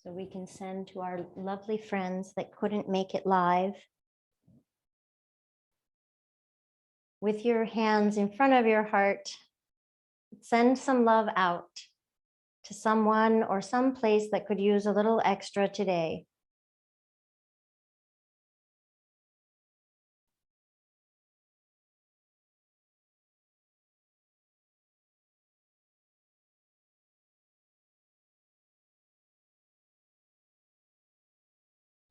So we can send to our lovely friends that couldn't make it live. With your hands in front of your heart, send some love out to someone or some place that could use a little extra today.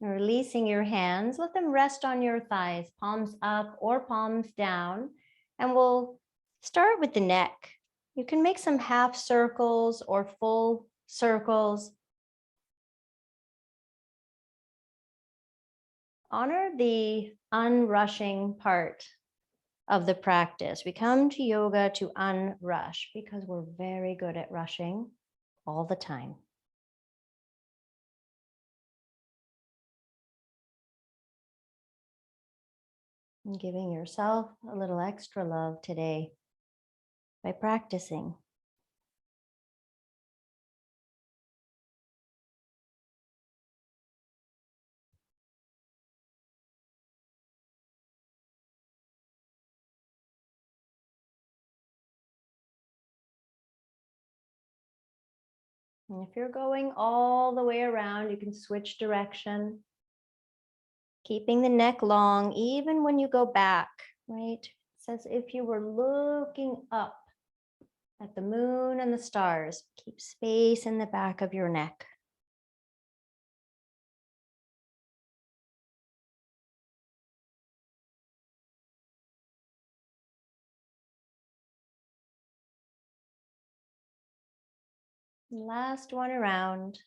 Releasing your hands, let them rest on your thighs, palms up or palms down. And we'll start with the neck. You can make some half circles or full circles. Honor the unrushing part of the practice. We come to yoga to unrush because we're very good at rushing all the time. And giving yourself a little extra love today by practicing. And if you're going all the way around, you can switch direction, keeping the neck long, even when you go back, right? It's as if you were looking up at the moon and the stars. Keep space in the back of your neck. Last one around.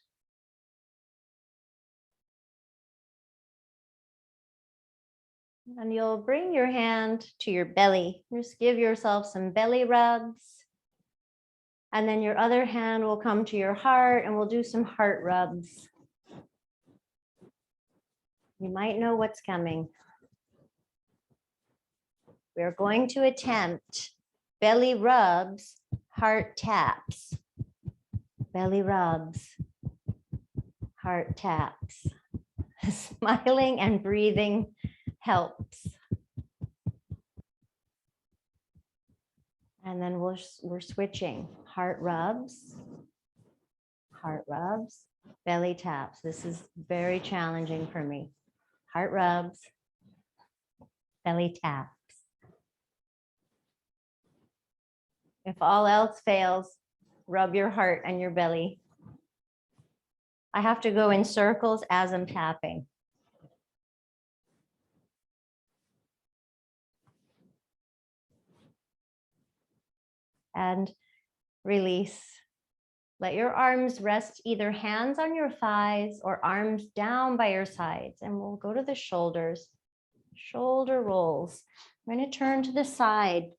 And you'll bring your hand to your belly. Just give yourself some belly rubs. And then your other hand will come to your heart and we'll do some heart rubs. You might know what's coming. We're going to attempt belly rubs, heart taps. Belly rubs, heart taps. Smiling and breathing helps. And then we're switching. Heart rubs, belly taps. This is very challenging for me. Heart rubs, belly taps. If all else fails, rub your heart and your belly. I have to go in circles as I'm tapping. And release. Let your arms rest, either hands on your thighs or arms down by your sides. And we'll go to the shoulders, shoulder rolls. I'm going to turn to the side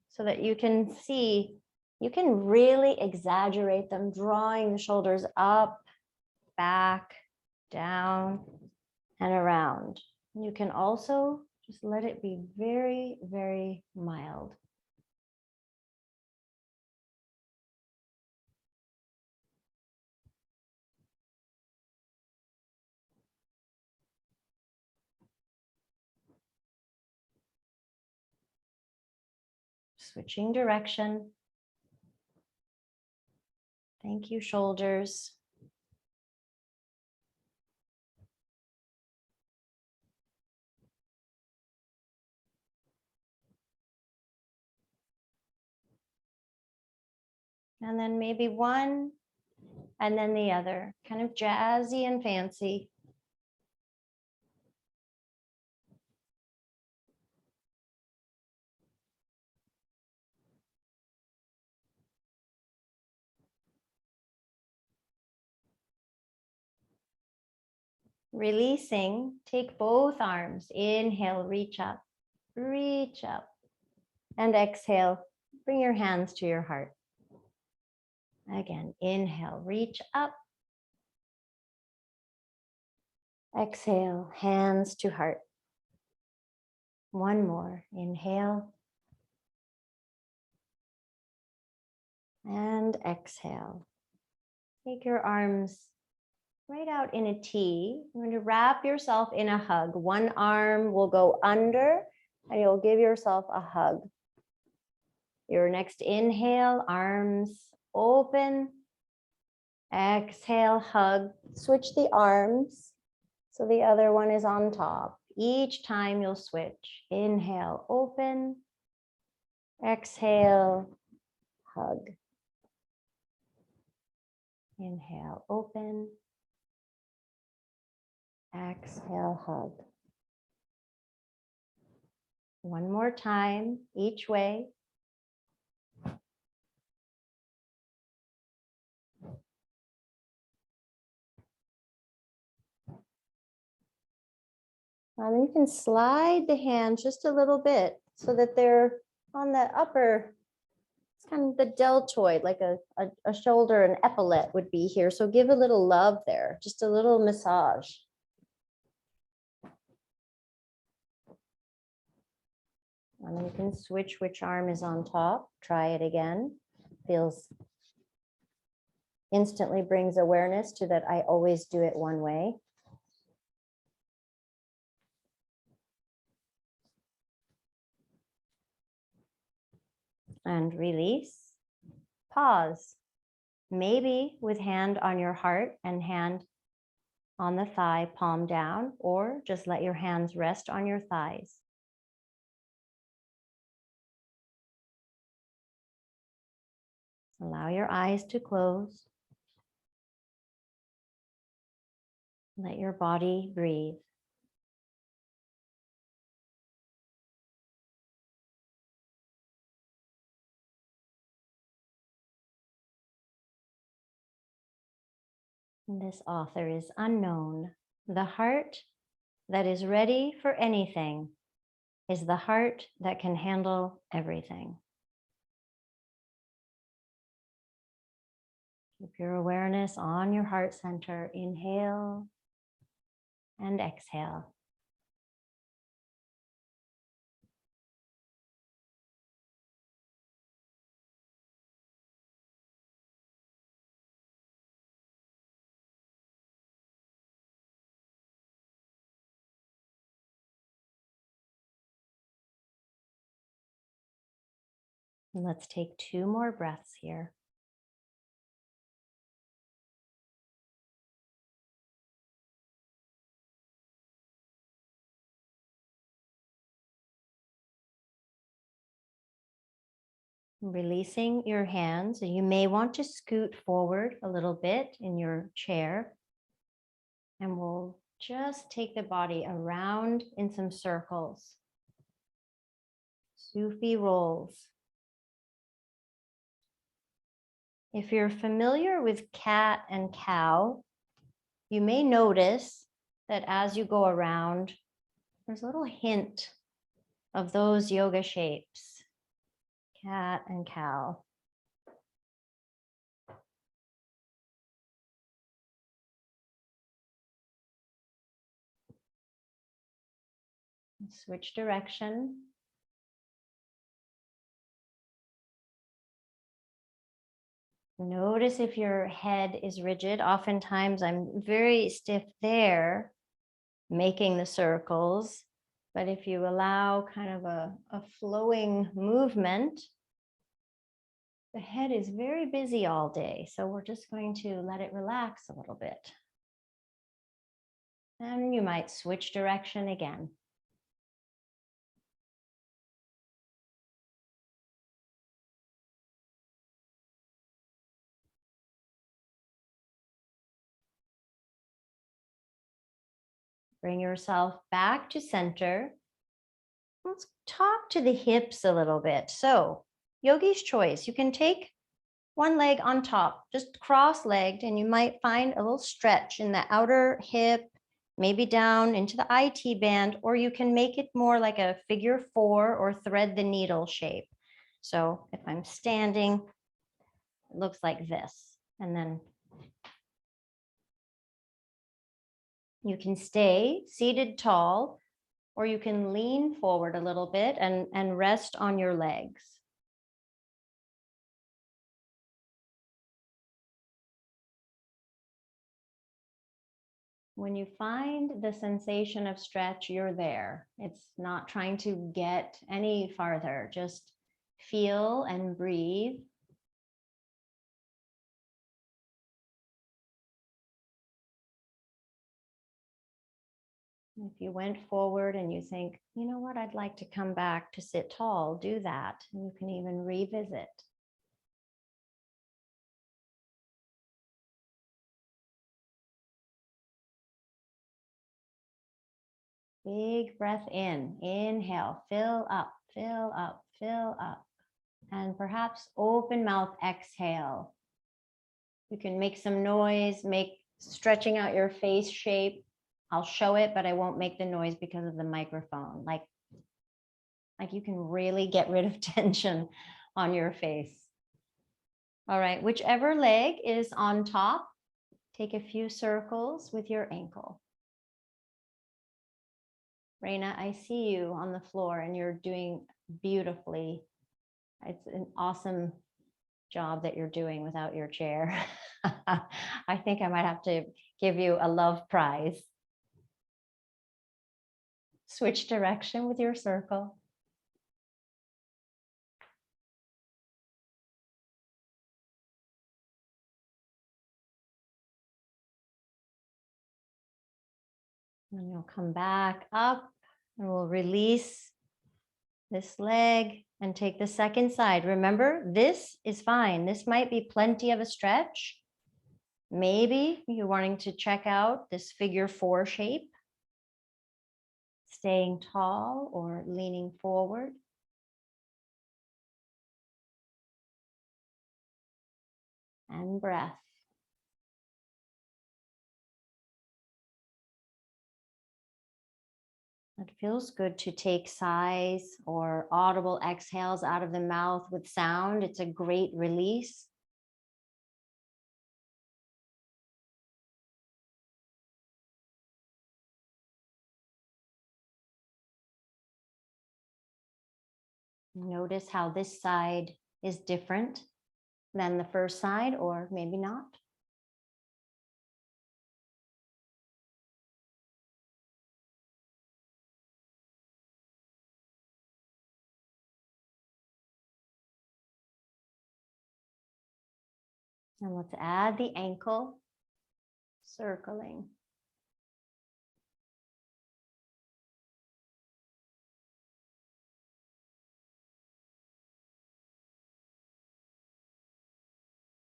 so that you can see, you can really exaggerate them, drawing the shoulders up, back, down, and around. You can also just let it be very, very mild. Switching direction. Thank you, shoulders. And then maybe one, and then the other, kind of jazzy and fancy. Releasing, take both arms. Inhale, reach up, and exhale, bring your hands to your heart. Again, inhale, reach up. Exhale, hands to heart. One more, inhale. And exhale. Take your arms right out in a T. You're going to wrap yourself in a hug. One arm will go under and you'll give yourself a hug. Your next inhale, arms open. Exhale, hug. Switch the arms so the other one is on top. Each time you'll switch. Inhale, open. Exhale, hug. Inhale, open. Exhale, hug. One more time, each way. You can slide the hands just a little bit so that they're on the upper, it's kind of the deltoid, like a shoulder, an epaulette would be here. So give a little love there, just a little massage. And you can switch which arm is on top. Try it again. Feels, instantly brings awareness to that I always do it one way. And release. Pause. Maybe with hand on your heart and hand on the thigh, palm down, or just let your hands rest on your thighs. Allow your eyes to close. Let your body breathe. This author is unknown. The heart that is ready for anything is the heart that can handle everything. Keep your awareness on your heart center. Inhale and exhale. And let's take 2 more breaths here. Releasing your hands, and you may want to scoot forward a little bit in your chair. And we'll just take the body around in some circles. Sufi rolls. If you're familiar with cat and cow, you may notice that as you go around, there's a little hint of those yoga shapes. Cat and cow. Switch direction. Notice if your head is rigid. Oftentimes I'm very stiff there, making the circles. But if you allow kind of a flowing movement, the head is very busy all day. So we're just going to let it relax a little bit. And you might switch direction again. Bring yourself back to center. Let's talk to the hips a little bit. So, yogi's choice. You can take one leg on top, just cross-legged, and you might find a little stretch in the outer hip, maybe down into the IT band, or you can make it more like a figure 4 or thread the needle shape. So if I'm standing, it looks like this. And then you can stay seated tall, or you can lean forward a little bit and rest on your legs. When you find the sensation of stretch, you're there. It's not trying to get any farther. Just feel and breathe. If you went forward and you think, you know what, I'd like to come back to sit tall, do that. And you can even revisit. Big breath in, inhale, fill up, fill up, fill up. And perhaps open mouth, exhale. You can make some noise, make stretching out your face shape. I'll show it, but I won't make the noise because of the microphone. Like you can really get rid of tension on your face. All right, whichever leg is on top, take a few circles with your ankle. Reina, I see you on the floor and you're doing beautifully. It's an awesome job that you're doing without your chair. I think I might have to give you a love prize. Switch direction with your circle. And you'll come back up and we'll release this leg and take the second side. Remember, this is fine. This might be plenty of a stretch. Maybe you're wanting to check out this figure 4 shape, staying tall or leaning forward. And breath. It feels good to take sighs or audible exhales out of the mouth with sound. It's a great release. Notice how this side is different than the first side, or maybe not. And let's add the ankle circling.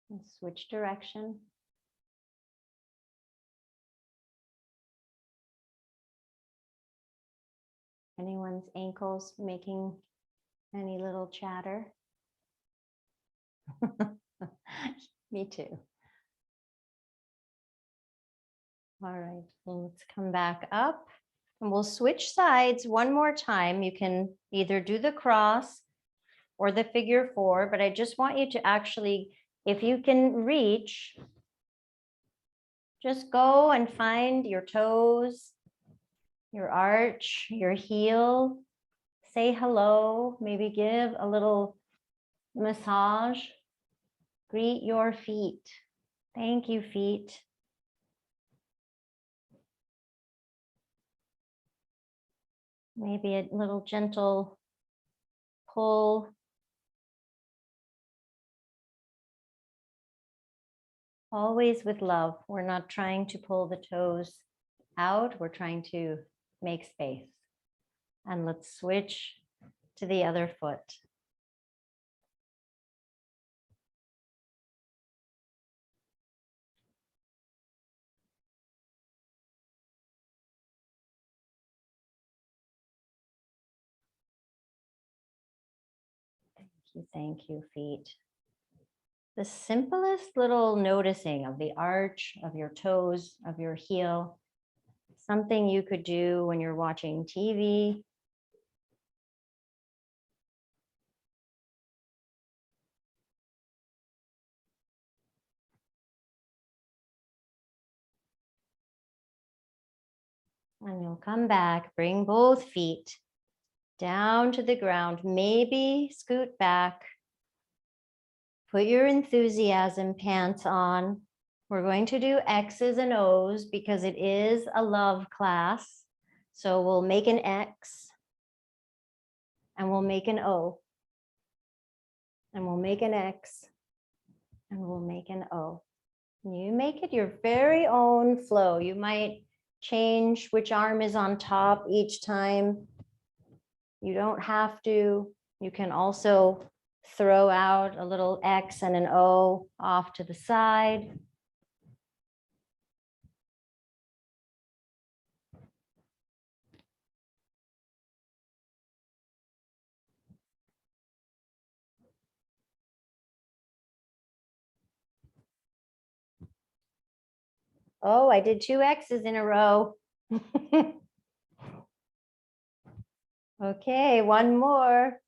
And switch direction. Anyone's ankles making any little chatter? Me too. All right, well, let's come back up and we'll switch sides one more time. You can either do the cross or the figure 4, but I just want you to actually, if you can reach, just go and find your toes, your arch, your heel, say hello, maybe give a little massage, greet your feet. Thank you, feet. Maybe a little gentle pull. Always with love. We're not trying to pull the toes out. We're trying to make space. And let's switch to the other foot. Thank you, feet. The simplest little noticing of the arch, of your toes, of your heel, something you could do when you're watching TV. And you'll come back, bring both feet down to the ground, maybe scoot back. Put your enthusiasm pants on. We're going to do X's and O's because it is a love class. So we'll make an X and we'll make an O. And we'll make an X and we'll make an O. You make it your very own flow. You might change which arm is on top each time. You don't have to. You can also throw out a little X and an O off to the side. Oh, I did 2 X's in a row. Okay, one more.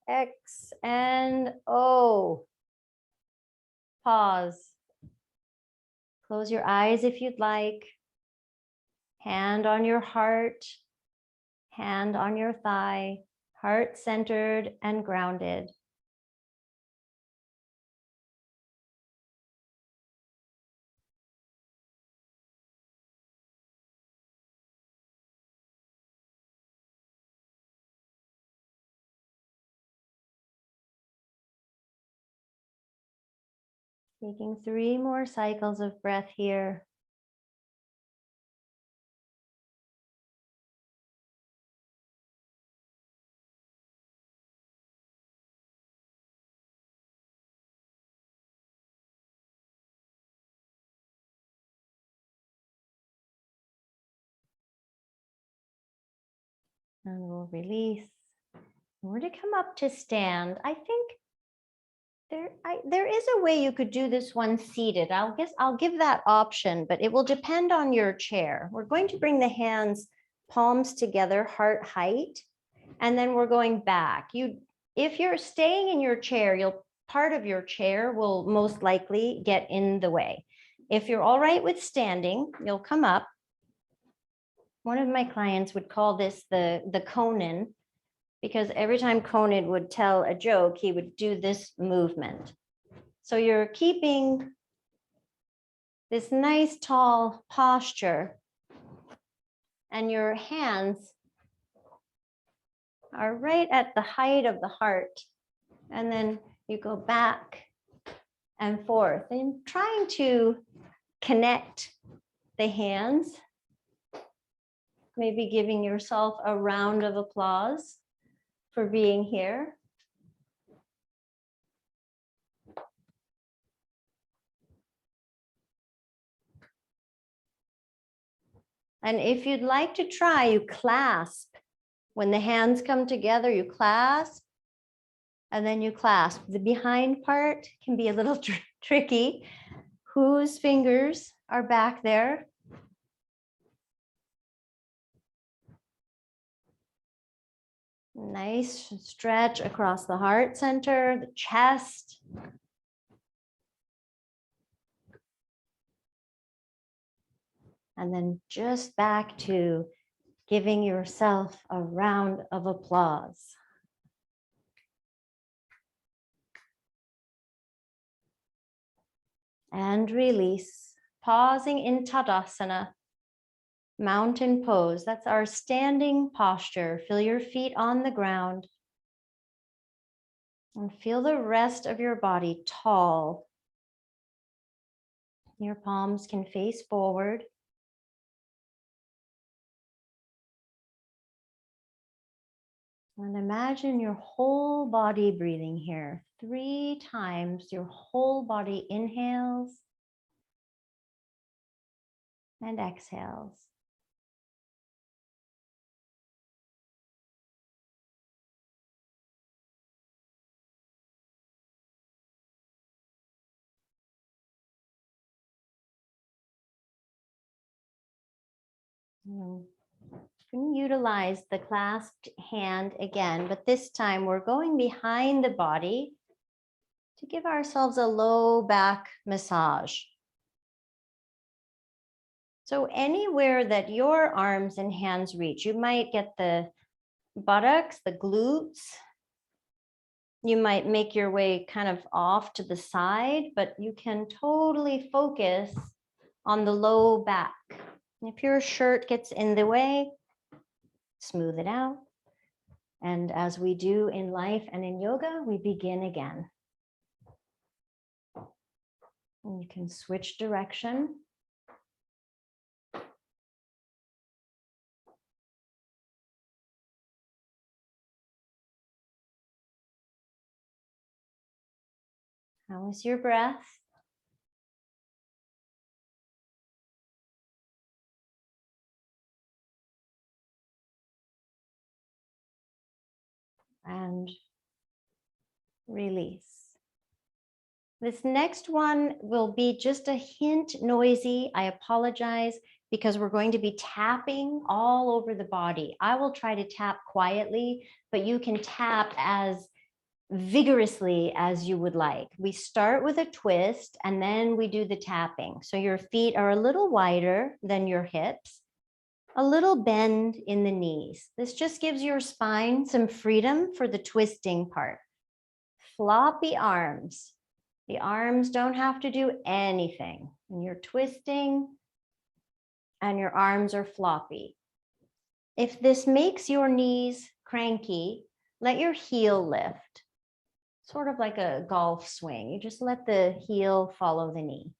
X and O. Pause. Close your eyes if you'd like. Hand on your heart, hand on your thigh, heart centered and grounded. Taking 3 more cycles of breath here. And we'll release. We're to come up to stand. I think there is a way you could do this one seated. I'll give that option, but it will depend on your chair. We're going to bring the hands palms together, heart height, and then we're going back. If you're staying in your chair, part of your chair will most likely get in the way. If you're all right with standing, you'll come up. One of my clients would call this the Conan, because every time Conan would tell a joke, he would do this movement. So you're keeping this nice tall posture, and your hands are right at the height of the heart. And then you go back and forth and trying to connect the hands, maybe giving yourself a round of applause for being here. And if you'd like to try, you clasp. When the hands come together, you clasp, and then you clasp. The behind part can be a little tricky. Whose fingers are back there? Nice stretch across the heart center, the chest. And then just back to giving yourself a round of applause. And release, pausing in Tadasana, mountain pose. That's our standing posture. Feel your feet on the ground. And feel the rest of your body tall. Your palms can face forward. And imagine your whole body breathing here. 3 times your whole body inhales and exhales. You can utilize the clasped hand again, but this time we're going behind the body to give ourselves a low back massage. So anywhere that your arms and hands reach, you might get the buttocks, the glutes. You might make your way kind of off to the side, but you can totally focus on the low back. If your shirt gets in the way, smooth it out. And as we do in life and in yoga, we begin again. And you can switch direction. How is your breath? And release. This next one will be just a hint noisy. I apologize because we're going to be tapping all over the body. I will try to tap quietly, but you can tap as vigorously as you would like. We start with a twist and then we do the tapping. So your feet are a little wider than your hips, a little bend in the knees. This just gives your spine some freedom for the twisting part. Floppy arms. The arms don't have to do anything. And you're twisting and your arms are floppy. If this makes your knees cranky, let your heel lift. Sort of like a golf swing. You just let the heel follow the knee.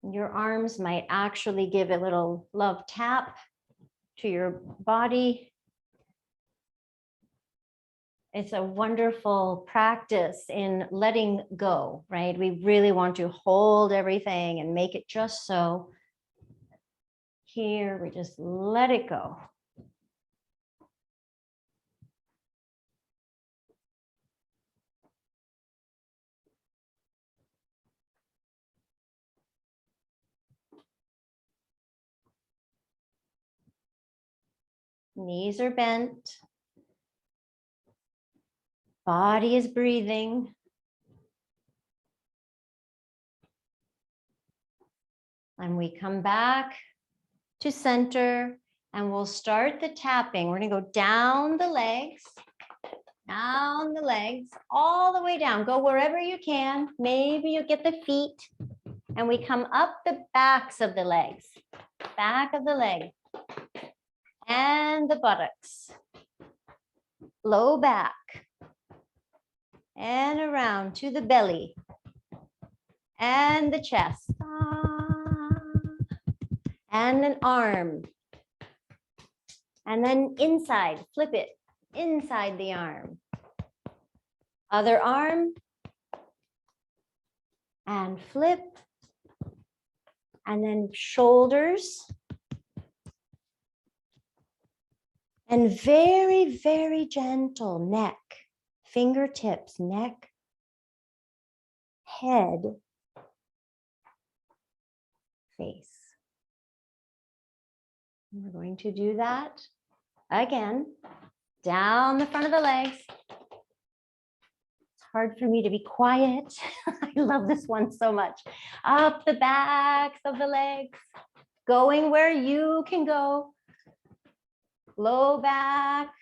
Your arms might actually give a little love tap to your body. It's a wonderful practice in letting go, right? We really want to hold everything and make it just so. Here, we just let it go. Knees are bent. Body is breathing. And we come back to center and we'll start the tapping. We're gonna go down the legs, all the way down. Go wherever you can. Maybe you get the feet and we come up the backs of the legs, back of the leg and the buttocks, low back and around to the belly and the chest. And an arm. And then inside, flip it, inside the arm. Other arm. And flip. And then shoulders. And very, very gentle neck, fingertips, neck, head, face. We're going to do that again, down the front of the legs. It's hard for me to be quiet. I love this one so much. Up the backs of the legs, going where you can go. Low back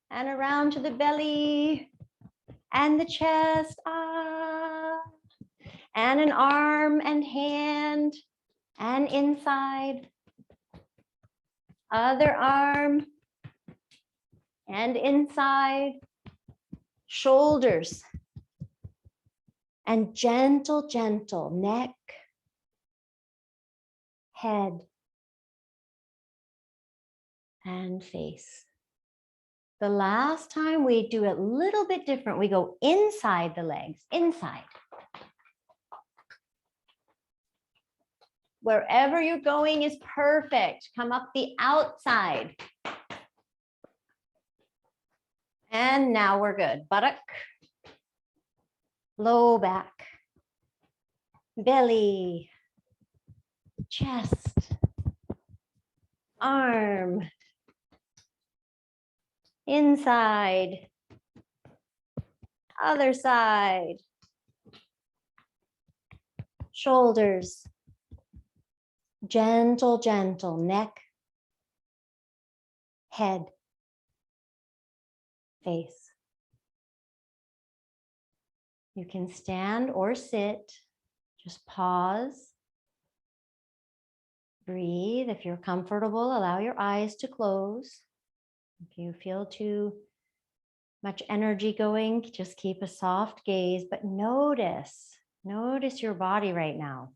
and around to the belly and the chest. And an arm and hand and inside. Other arm and inside, shoulders and gentle, gentle neck, head and face. The last time we do it a little bit different. We go inside the legs, inside. Wherever you're going is perfect. Come up the outside. And now we're good. Buttock, low back, belly, chest, arm, inside, other side, shoulders, gentle, gentle neck, head, face. You can stand or sit. Just pause. Breathe. If you're comfortable, allow your eyes to close. If you feel too much energy going, just keep a soft gaze, but notice your body right now.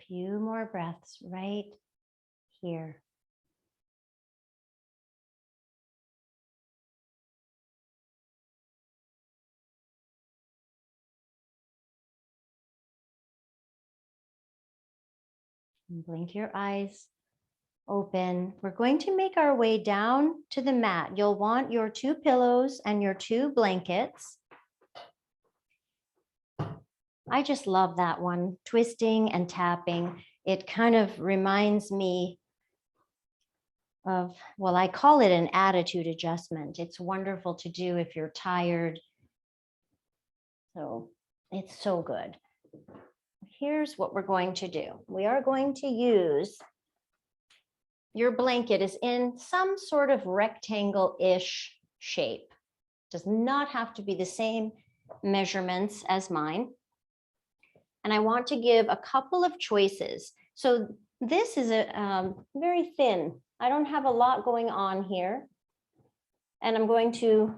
Few more breaths right here. And blink your eyes open. We're going to make our way down to the mat. You'll want your 2 pillows and your 2 blankets. I just love that one, twisting and tapping. It kind of reminds me of, well, I call it an attitude adjustment. It's wonderful to do if you're tired. So it's so good. Here's what we're going to do. We are going to use, your blanket is in some sort of rectangle-ish shape. Does not have to be the same measurements as mine. And I want to give a couple of choices. So this is a very thin. I don't have a lot going on here. And I'm going to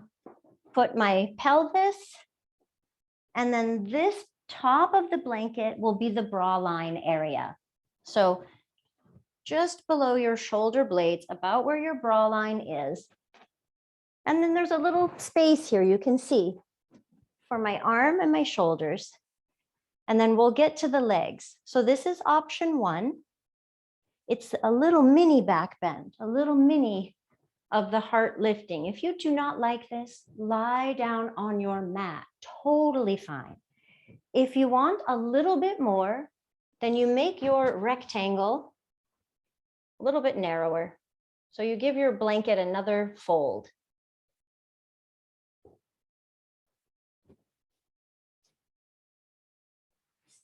put my pelvis, and then this top of the blanket will be the bra line area. So just below your shoulder blades, about where your bra line is. And then there's a little space here you can see for my arm and my shoulders. And then we'll get to the legs. So this is option 1. It's a little mini back bend, a little mini of the heart lifting. If you do not like this, lie down on your mat, totally fine. If you want a little bit more, then you make your rectangle a little bit narrower. So you give your blanket another fold.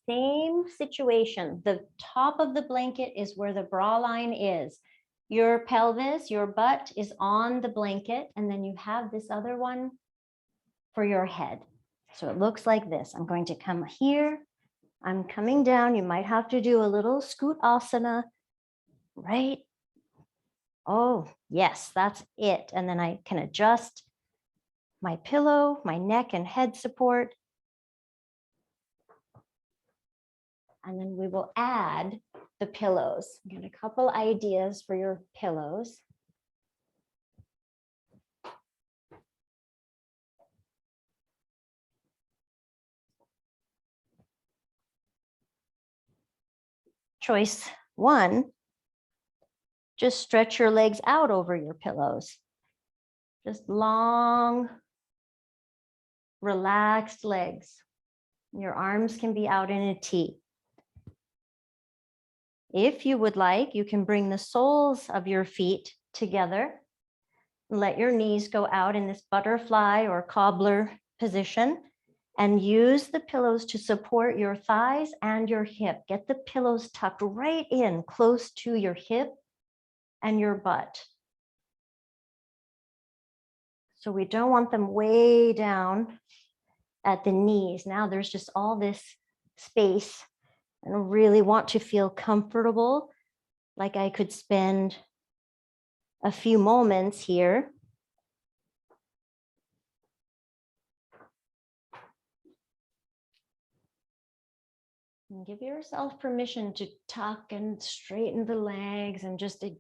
Same situation. The top of the blanket is where the bra line is. Your pelvis, your butt is on the blanket, and then you have this other one for your head. So it looks like this. I'm going to come here. I'm coming down. You might have to do a little scoot asana, right? Oh, yes, that's it. And then I can adjust my pillow, my neck and head support. And then we will add the pillows. Get a couple ideas for your pillows. Choice 1, just stretch your legs out over your pillows. Just long, relaxed legs. Your arms can be out in a T. If you would like, you can bring the soles of your feet together. Let your knees go out in this butterfly or cobbler position, and use the pillows to support your thighs and your hip. Get the pillows tucked right in close to your hip and your butt. So we don't want them way down at the knees. Now there's just all this space, and I really want to feel comfortable, like I could spend a few moments here. And give yourself permission to tuck and straighten the legs, and just it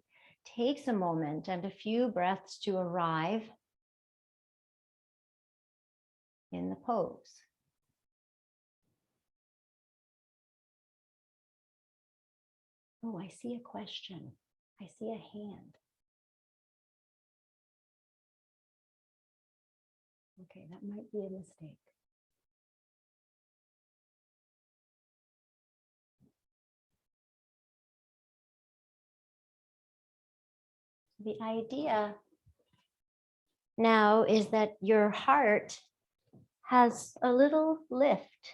takes a moment and a few breaths to arrive in the pose. Oh, I see a question. I see a hand. Okay, that might be a mistake. The idea now is that your heart has a little lift,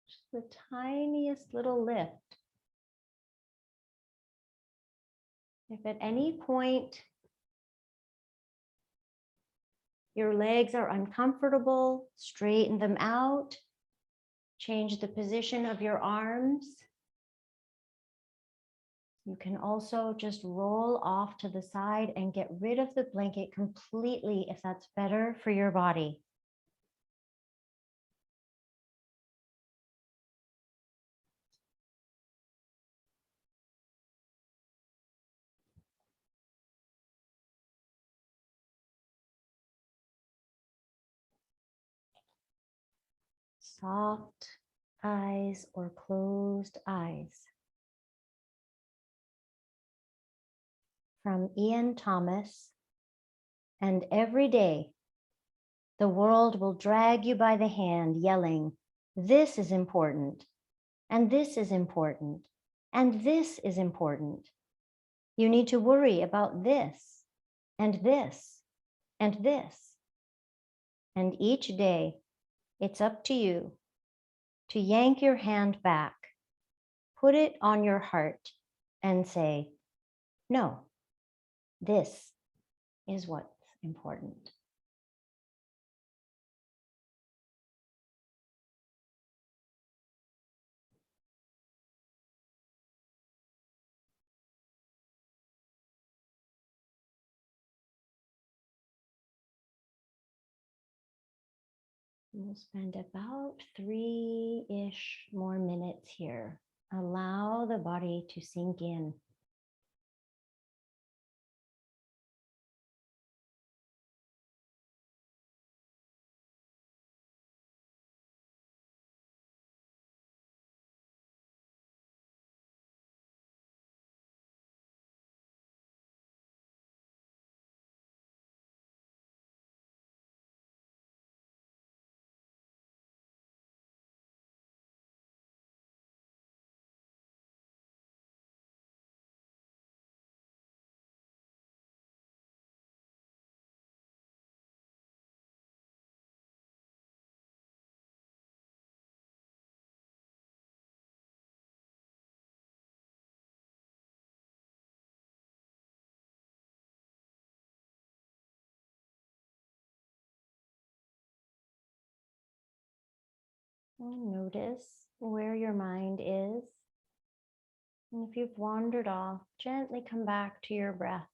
just the tiniest little lift. If at any point your legs are uncomfortable, straighten them out, change the position of your arms. You can also just roll off to the side and get rid of the blanket completely if that's better for your body. Soft eyes or closed eyes. From Ian Thomas. And every day, the world will drag you by the hand, yelling, "This is important, and this is important, and this is important. You need to worry about this, and this, and this." And each day, it's up to you to yank your hand back, put it on your heart, and say, "No, this is what's important." We'll spend about 3-ish more minutes here. Allow the body to sink in. And notice where your mind is. And if you've wandered off, gently come back to your breath.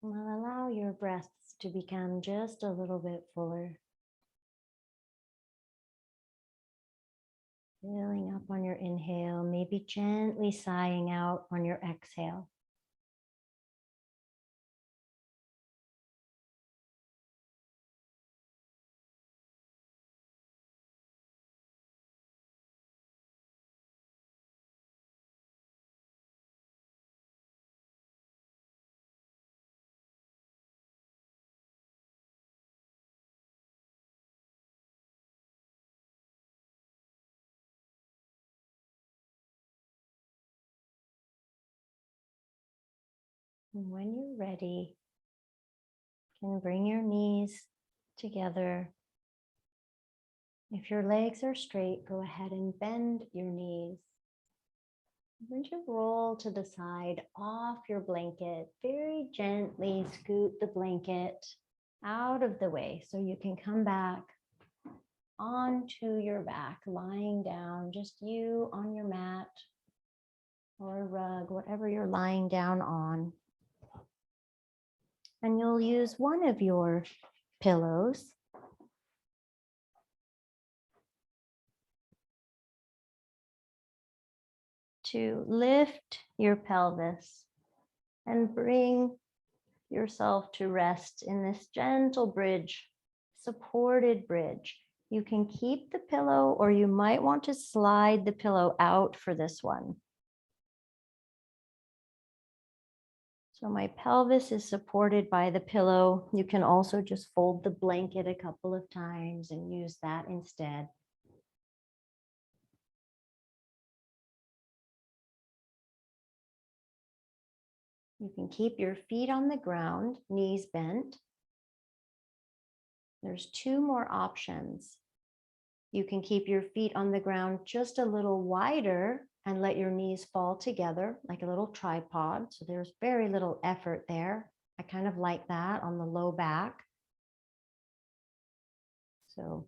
And allow your breaths to become just a little bit fuller. Filling up on your inhale, maybe gently sighing out on your exhale. And when you're ready, you can bring your knees together. If your legs are straight, go ahead and bend your knees. When you roll to the side off your blanket, very gently scoot the blanket out of the way so you can come back onto your back, lying down, just you on your mat or a rug, whatever you're lying down on. And you'll use one of your pillows to lift your pelvis and bring yourself to rest in this gentle bridge, supported bridge. You can keep the pillow, or you might want to slide the pillow out for this one. So my pelvis is supported by the pillow. You can also just fold the blanket a couple of times and use that instead. You can keep your feet on the ground, knees bent. There's two more options. You can keep your feet on the ground just a little wider and let your knees fall together like a little tripod. So there's very little effort there. I kind of like that on the low back. So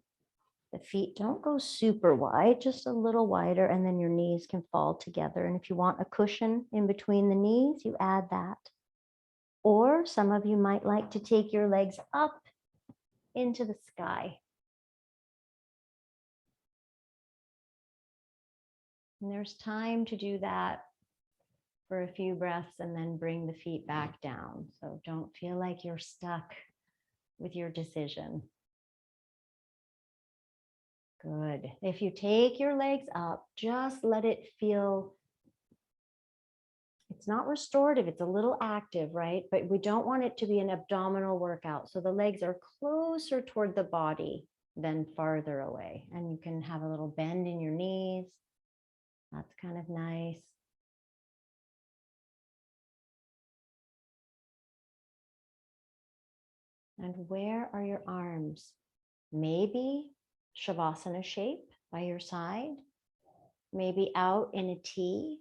the feet don't go super wide, just a little wider, and then your knees can fall together. And if you want a cushion in between the knees, you add that. Or some of you might like to take your legs up into the sky. And there's time to do that for a few breaths and then bring the feet back down. So don't feel like you're stuck with your decision. Good. If you take your legs up, just let it feel, it's not restorative, it's a little active, right? But we don't want it to be an abdominal workout. So the legs are closer toward the body than farther away. And you can have a little bend in your knees. That's kind of nice. And where are your arms? Maybe Shavasana shape by your side, maybe out in a T,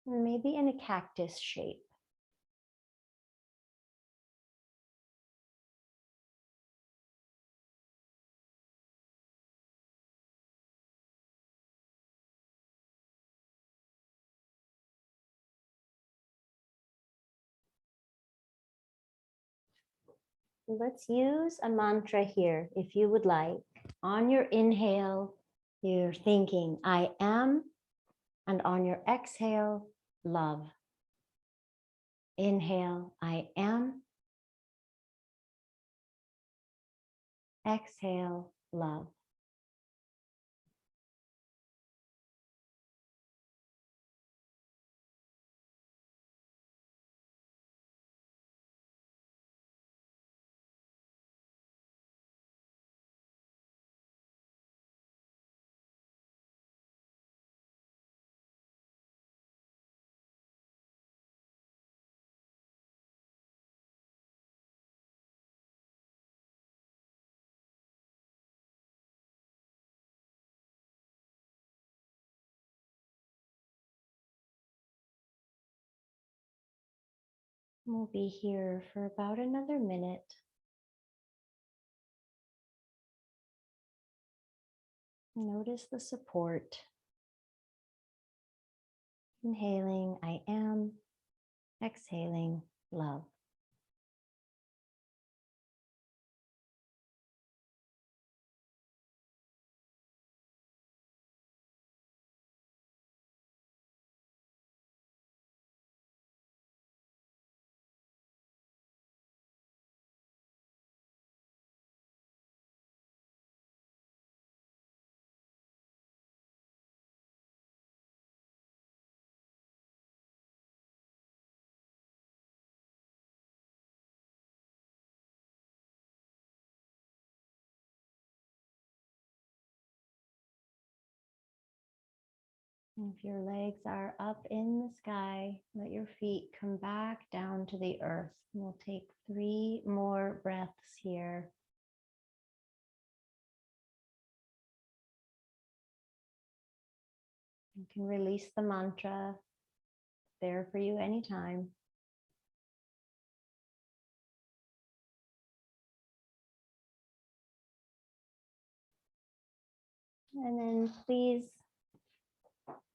and maybe in a cactus shape. Let's use a mantra here if you would like. On your inhale, you're thinking, I am, and on your exhale, love. Inhale, I am. Exhale, love. We'll be here for about another minute. Notice the support. Inhaling, I am. Exhaling, love. If your legs are up in the sky, let your feet come back down to the earth. We'll take 3 more breaths here. You can release the mantra, there for you anytime. And then please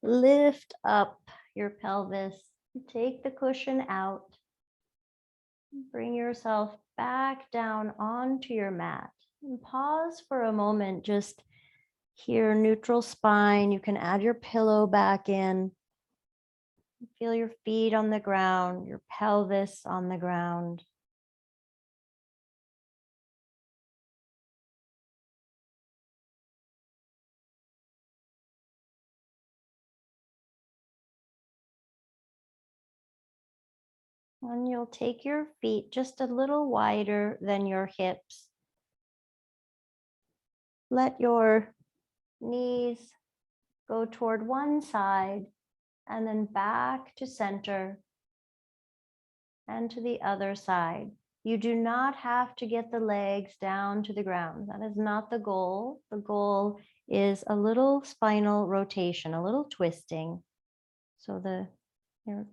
lift up your pelvis. Take the cushion out. Bring yourself back down onto your mat. And pause for a moment, just here, neutral spine. You can add your pillow back in. Feel your feet on the ground, your pelvis on the ground. And you'll take your feet just a little wider than your hips. Let your knees go toward one side and then back to center and to the other side. You do not have to get the legs down to the ground. That is not the goal. The goal is a little spinal rotation, a little twisting. So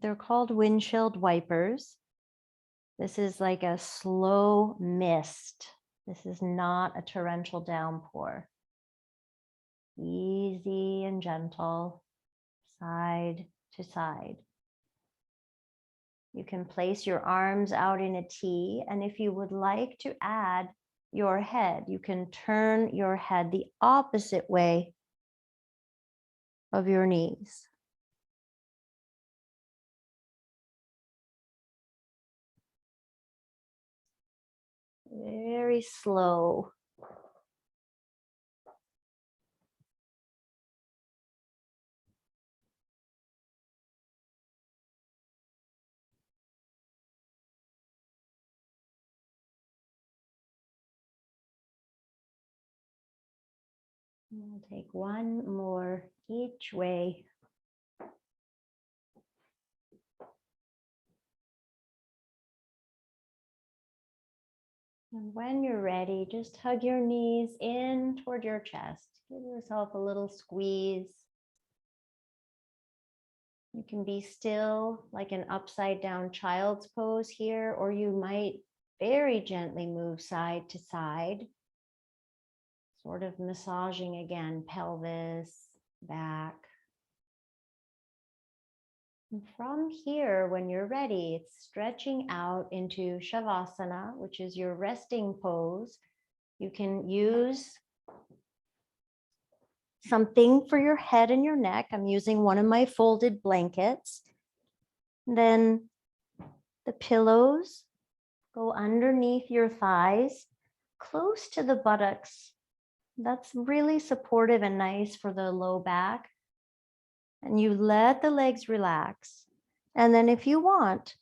they're called windshield wipers. This is like a slow mist. This is not a torrential downpour. Easy and gentle, side to side. You can place your arms out in a T, and if you would like to add your head, you can turn your head the opposite way of your knees. Very slow. We'll take one more each way. And when you're ready, just hug your knees in toward your chest. Give yourself a little squeeze. You can be still like an upside down child's pose here, or you might very gently move side to side, sort of massaging again, pelvis, back. And from here, when you're ready, it's stretching out into Shavasana, which is your resting pose. You can use something for your head and your neck. I'm using one of my folded blankets. Then the pillows go underneath your thighs, close to the buttocks. That's really supportive and nice for the low back. And you let the legs relax. And then if you want,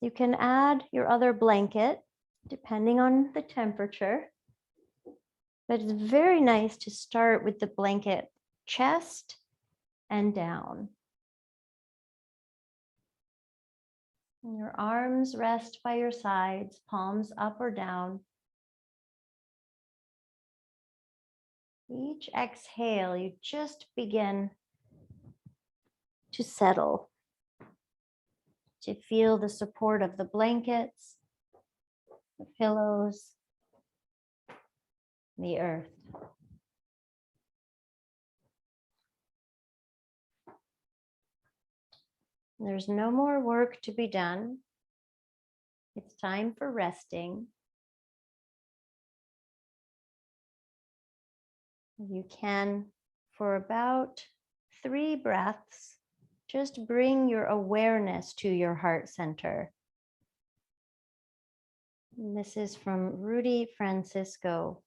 you can add your other blanket, depending on the temperature. But it's very nice to start with the blanket chest and down. And your arms rest by your sides, palms up or down. Each exhale, you just begin to settle, to feel the support of the blankets, the pillows, the earth. There's no more work to be done. It's time for resting. You can, for about 3 breaths, just bring your awareness to your heart center. And this is from Rudy Francisco.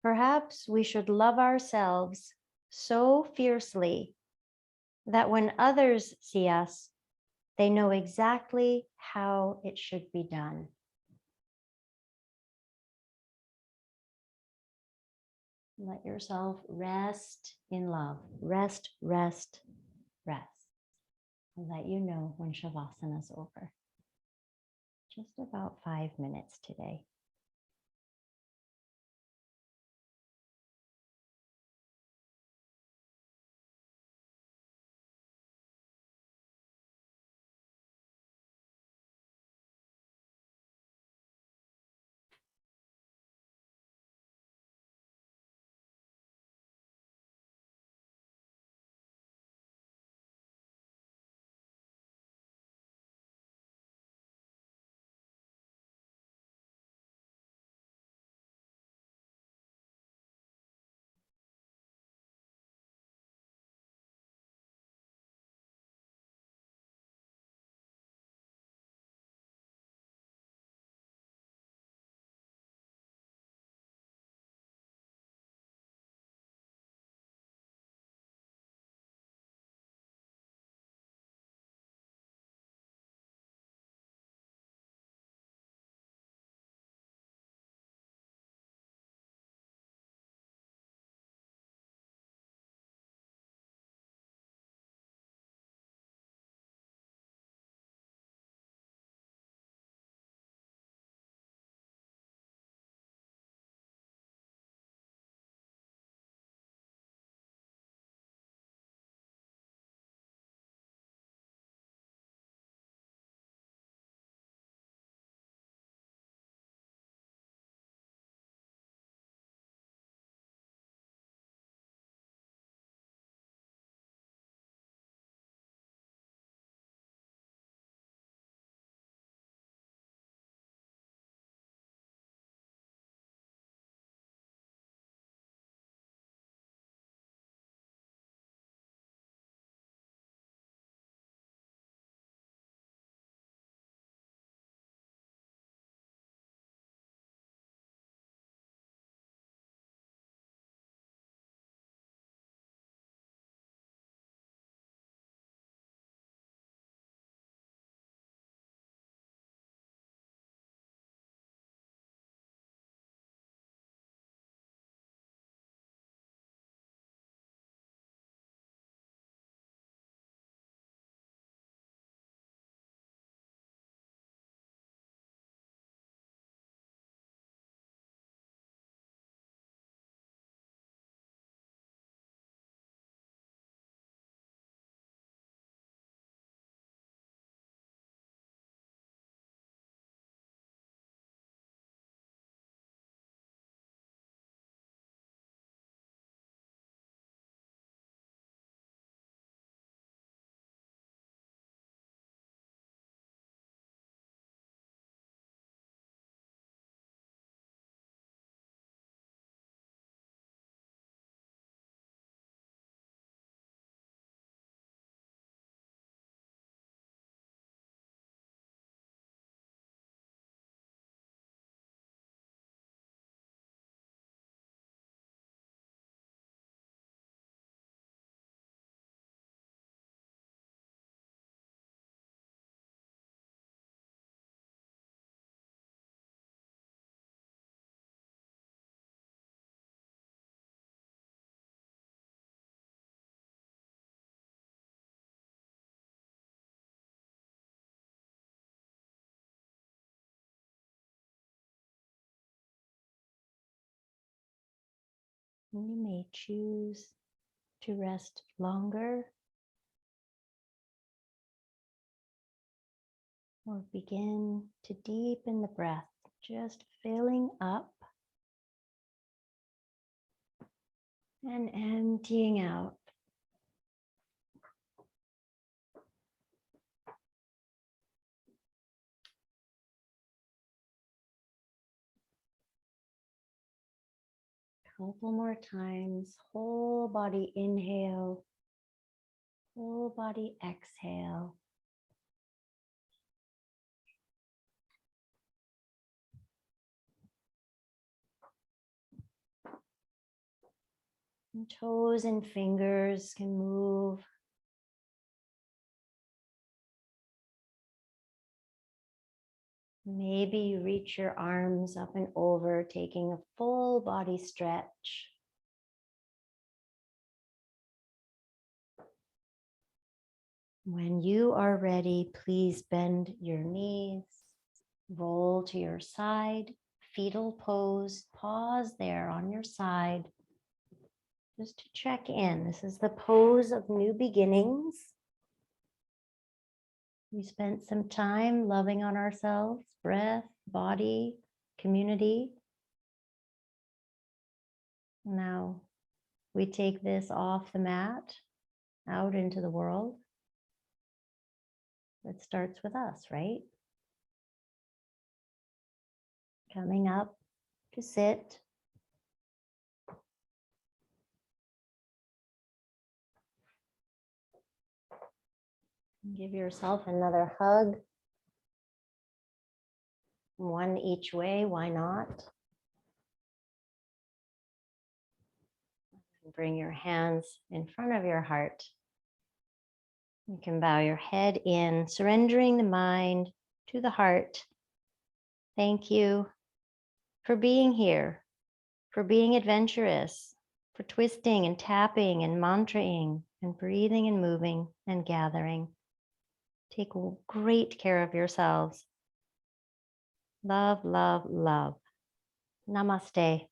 Perhaps we should love ourselves so fiercely that when others see us, they know exactly how it should be done. Let yourself rest in love. Rest, rest, rest. I'll let you know when Shavasana is over. Just about 5 minutes today. You may choose to rest longer or begin to deepen the breath, just filling up and emptying out. Couple more times, whole body inhale, whole body exhale. And toes and fingers can move. Maybe you reach your arms up and over, taking a full body stretch. When you are ready, please bend your knees, roll to your side, fetal pose, pause there on your side. Just to check in. This is the pose of new beginnings. We spent some time loving on ourselves, breath, body, community. Now we take this off the mat, out into the world. It starts with us, right? Coming up to sit. Give yourself another hug. One each way, why not? Bring your hands in front of your heart. You can bow your head in, surrendering the mind to the heart. Thank you for being here, for being adventurous, for twisting and tapping and mantraing and breathing and moving and gathering. Take great care of yourselves. Love, love, love. Namaste.